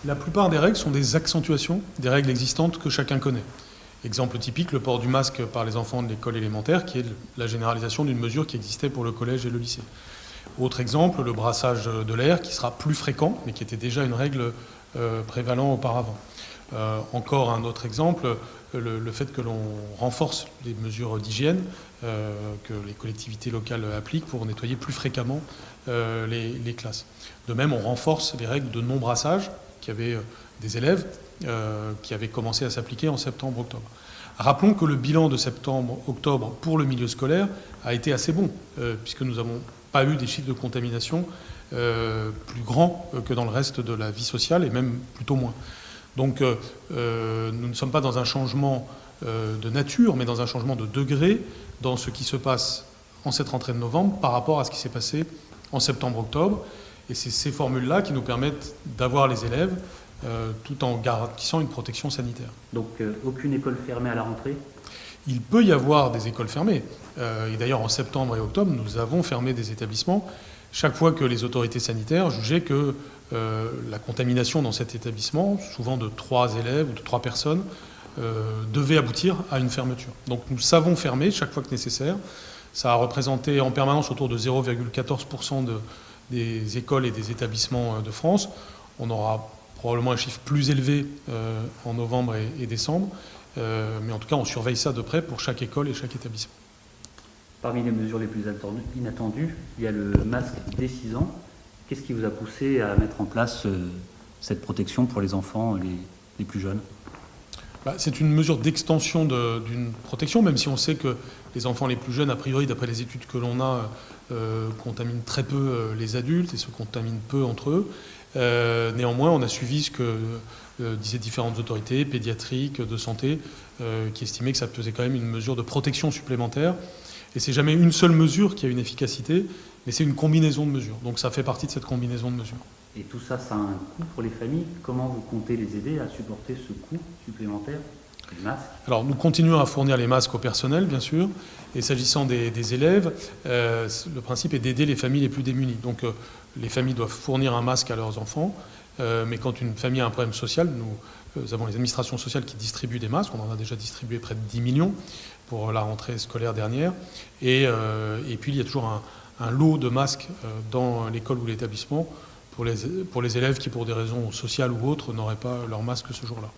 La plupart des règles sont des accentuations des règles existantes que chacun connaît. Exemple typique, le port du masque par les enfants de l'école élémentaire, qui est la généralisation d'une mesure qui existait pour le collège et le lycée. Autre exemple, le brassage de l'air, qui sera plus fréquent, mais qui était déjà une règle prévalant auparavant. Encore un autre exemple, le fait que l'on renforce les mesures d'hygiène que les collectivités locales appliquent pour nettoyer plus fréquemment les classes. De même, on renforce les règles de non-brassage qui avaient des élèves qui avaient commencé à s'appliquer en septembre-octobre. Rappelons que le bilan de septembre-octobre pour le milieu scolaire a été assez bon, puisque nous n'avons pas eu des chiffres de contamination plus grands que dans le reste de la vie sociale, et même plutôt moins. Donc nous ne sommes pas dans un changement de nature, mais dans un changement de degré dans ce qui se passe en cette rentrée de novembre par rapport à ce qui s'est passé en septembre-octobre. Et c'est ces formules-là qui nous permettent d'avoir les élèves tout en garantissant une protection sanitaire. Donc aucune école fermée à la rentrée ? Il peut y avoir des écoles fermées. Et d'ailleurs, en septembre et octobre, nous avons fermé des établissements chaque fois que les autorités sanitaires jugeaient que la contamination dans cet établissement, souvent de 3 élèves ou de 3 personnes, devait aboutir à une fermeture. Donc nous savons fermer chaque fois que nécessaire. Ça a représenté en permanence autour de 0,14% des écoles et des établissements de France. On aura probablement un chiffre plus élevé en novembre et décembre. Mais en tout cas, on surveille ça de près pour chaque école et chaque établissement. Parmi les mesures les plus inattendues, il y a le masque dès 6 ans. Qu'est-ce qui vous a poussé à mettre en place cette protection pour les enfants les plus jeunes ? C'est une mesure d'extension d'une protection, même si on sait que les enfants les plus jeunes, a priori, d'après les études que l'on a, contaminent très peu les adultes et se contaminent peu entre eux. Néanmoins, on a suivi ce que disaient différentes autorités pédiatriques, de santé, qui estimaient que ça faisait quand même une mesure de protection supplémentaire. Et c'est jamais une seule mesure qui a une efficacité, mais c'est une combinaison de mesures. Donc ça fait partie de cette combinaison de mesures. Et tout ça, ça a un coût pour les familles. Comment vous comptez les aider à supporter ce coût supplémentaire des masques ? Alors nous continuons à fournir les masques au personnel, bien sûr. Et s'agissant des élèves, le principe est d'aider les familles les plus démunies. Donc les familles doivent fournir un masque à leurs enfants. Mais quand une famille a un problème social, nous avons les administrations sociales qui distribuent des masques. On en a déjà distribué près de 10 millions pour la rentrée scolaire dernière. Et puis il y a toujours un lot de masques dans l'école ou l'établissement pour les élèves qui, pour des raisons sociales ou autres, n'auraient pas leur masque ce jour-là.